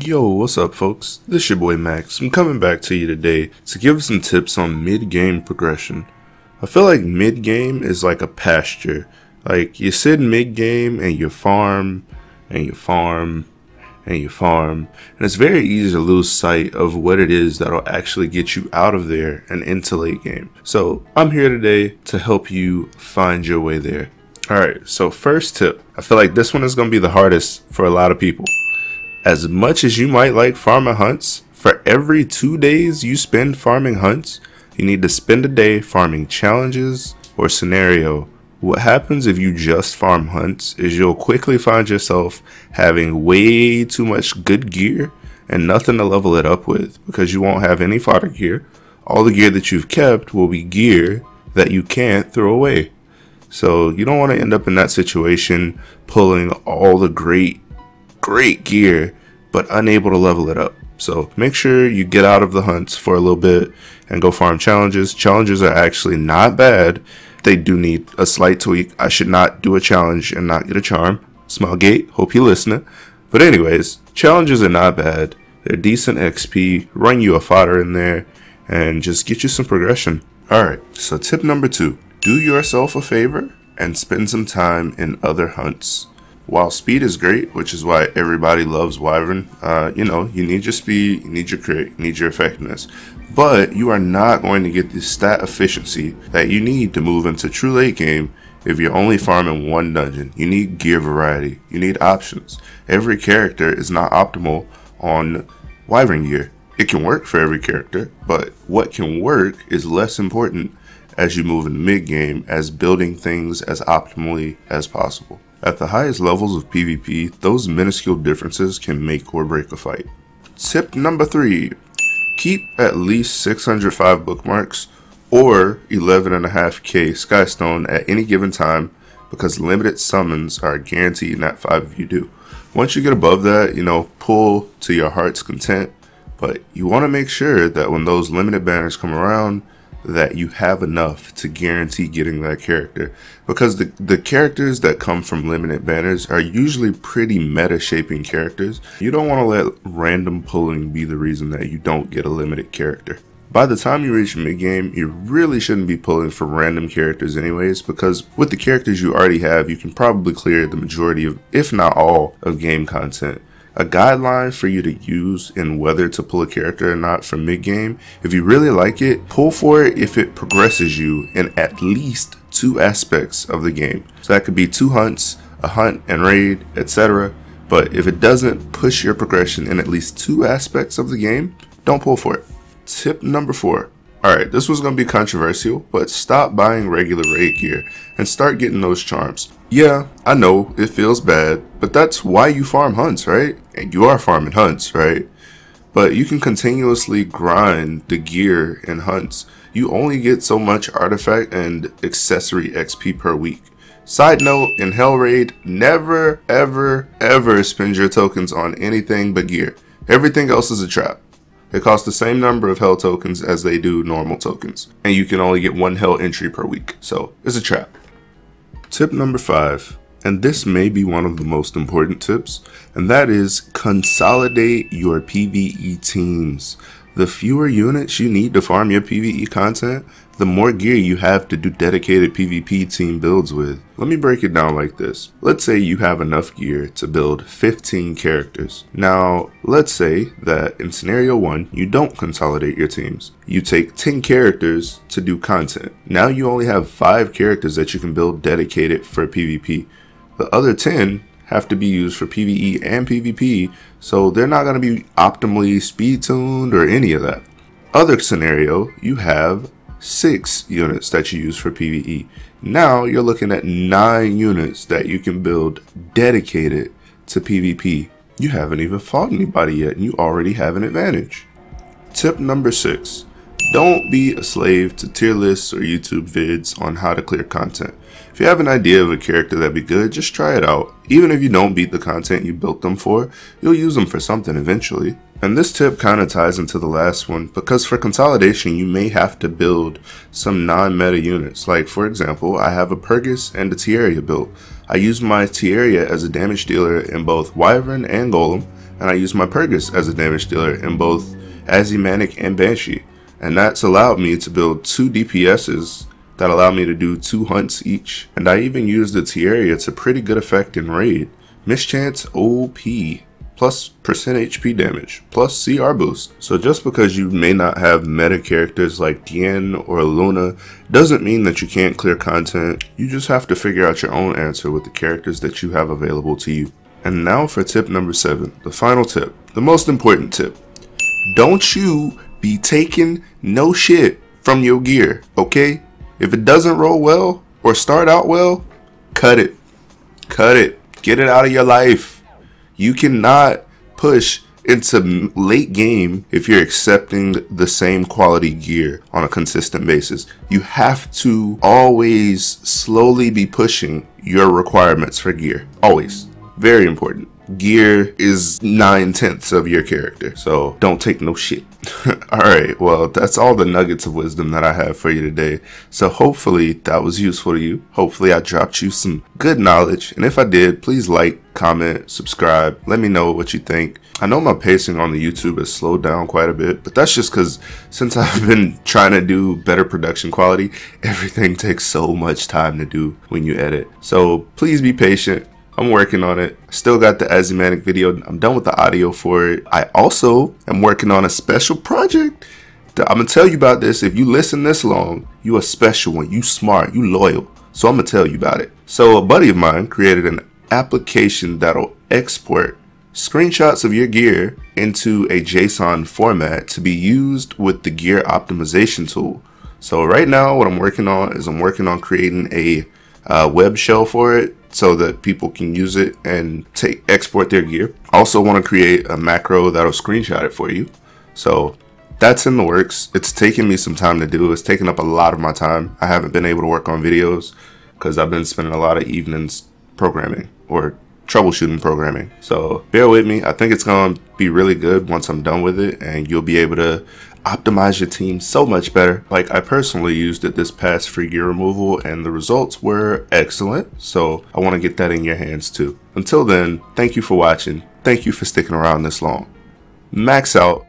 Yo, what's up folks? This is your boy Max. I'm coming back to you today to give some tips on mid-game progression. I feel like mid-game is like a pasture. Like you sit mid-game and you farm, and you farm, and you farm. And it's very easy to lose sight of what it is that'll actually get you out of there and into late game. So I'm here today to help you find your way there. Alright, so first tip. I feel like this one is going to be the hardest for a lot of people. As much as you might like farming hunts, for every 2 days you spend farming hunts, you need to spend a day farming challenges or scenario. What happens if you just farm hunts is you'll quickly find yourself having way too much good gear and nothing to level it up with because you won't have any fodder gear. All the gear that you've kept will be gear that you can't throw away. So you don't want to end up in that situation pulling all the great gear but unable to level it up. So make sure you get out of the hunts for a little bit and go farm challenges. Challenges are actually not bad. They do need a slight tweak. I should not do a challenge and not get a charm. Smallgate, hope you're listening. But anyways, challenges are not bad. They're decent XP, run you a fodder in there, and just get you some progression. Alright, so tip number 2. Do yourself a favor and spend some time in other hunts. While speed is great, which is why everybody loves Wyvern, you need your speed, you need your crit, you need your effectiveness. But you are not going to get the stat efficiency that you need to move into true late game if you're only farming one dungeon. You need gear variety, you need options. Every character is not optimal on Wyvern gear. It can work for every character, but what can work is less important as you move into mid game as building things as optimally as possible. At the highest levels of PvP, those minuscule differences can make or break a fight. Tip number 3. Keep at least 605 bookmarks or 11.5k skystone at any given time because limited summons are guaranteed in that 5 if you do. Once you get above that, pull to your heart's content, but you want to make sure that when those limited banners come around that you have enough to guarantee getting that character, because the characters that come from limited banners are usually pretty meta shaping characters. You don't want to let random pulling be the reason that you don't get a limited character. By the time you reach mid game, you really shouldn't be pulling from random characters anyways, because with the characters you already have, you can probably clear the majority of, if not all, of game content. A guideline for you to use in whether to pull a character or not from mid-game, if you really like it, pull for it if it progresses you in at least 2 aspects of the game. So that could be 2 hunts, a hunt and raid, etc. But if it doesn't push your progression in at least 2 aspects of the game, don't pull for it. Tip number 4. Alright, this was going to be controversial, but stop buying regular raid gear and start getting those charms. Yeah, I know, it feels bad, but that's why you farm hunts, right? And you are farming hunts, right? But you can continuously grind the gear in hunts. You only get so much artifact and accessory XP per week. Side note, in Hell Raid, never, ever, ever spend your tokens on anything but gear. Everything else is a trap. They cost the same number of hell tokens as they do normal tokens, and you can only get 1 hell entry per week, so it's a trap. Tip number 5, and this may be one of the most important tips, and that is consolidate your PvE teams. The fewer units you need to farm your PvE content, the more gear you have to do dedicated PvP team builds with. Let me break it down like this. Let's say you have enough gear to build 15 characters. Now, let's say that in scenario 1, you don't consolidate your teams. You take 10 characters to do content. Now you only have 5 characters that you can build dedicated for PvP. The other 10 have to be used for PvE and PvP, so they're not going to be optimally speed tuned or any of that. Other scenario, you have 6 units that you use for PvE. Now you're looking at 9 units that you can build dedicated to PvP. You haven't even fought anybody yet and you already have an advantage. Tip number 6. Don't be a slave to tier lists or YouTube vids on how to clear content. If you have an idea of a character that'd be good, just try it out. Even if you don't beat the content you built them for, you'll use them for something eventually. And this tip kind of ties into the last one, because for consolidation you may have to build some non-meta units. Like for example, I have a Purgus and a Tieria built. I use my Tieria as a damage dealer in both Wyvern and Golem, and I use my Purgus as a damage dealer in both Azimanic and Banshee, and that's allowed me to build 2 DPSs that allow me to do 2 hunts each. And I even use the Tieria to pretty good effect in raid. Mischance OP, plus percent HP damage, plus CR boost. So just because you may not have meta characters like Tien or Luna doesn't mean that you can't clear content. You just have to figure out your own answer with the characters that you have available to you. And now for tip number 7, the final tip, the most important tip. Don't you be taking no shit from your gear, okay? If it doesn't roll well or start out well, cut it. Cut it. Get it out of your life. You cannot push into late game if you're accepting the same quality gear on a consistent basis. You have to always slowly be pushing your requirements for gear. Always. Very important. Gear is 9/10 of your character, so don't take no shit. Alright, well, that's all the nuggets of wisdom that I have for you today. So hopefully that was useful to you. Hopefully I dropped you some good knowledge. And if I did, please like, comment, subscribe. Let me know what you think. I know my pacing on the YouTube has slowed down quite a bit, but that's just because since I've been trying to do better production quality, everything takes so much time to do when you edit. So please be patient. I'm working on it. Still got the Azimanic video. I'm done with the audio for it. I also am working on a special project. I'm going to tell you about this. If you listen this long, you a special one. You smart. You loyal. So I'm going to tell you about it. So a buddy of mine created an application that'll export screenshots of your gear into a JSON format to be used with the gear optimization tool. So right now what I'm working on is creating a web shell for it, so that people can use it and export their gear. Also want to create a macro that'll screenshot it for you. So that's in the works. It's taking me some time to do. It's taking up a lot of my time. I haven't been able to work on videos because I've been spending a lot of evenings programming or troubleshooting programming. So bear with me. I think it's going to be really good once I'm done with it, and you'll be able to optimize your team so much better. Like, I personally used it this past free gear removal and the results were excellent. So I want to get that in your hands too. Until then, thank you for watching. Thank you for sticking around this long. Max out.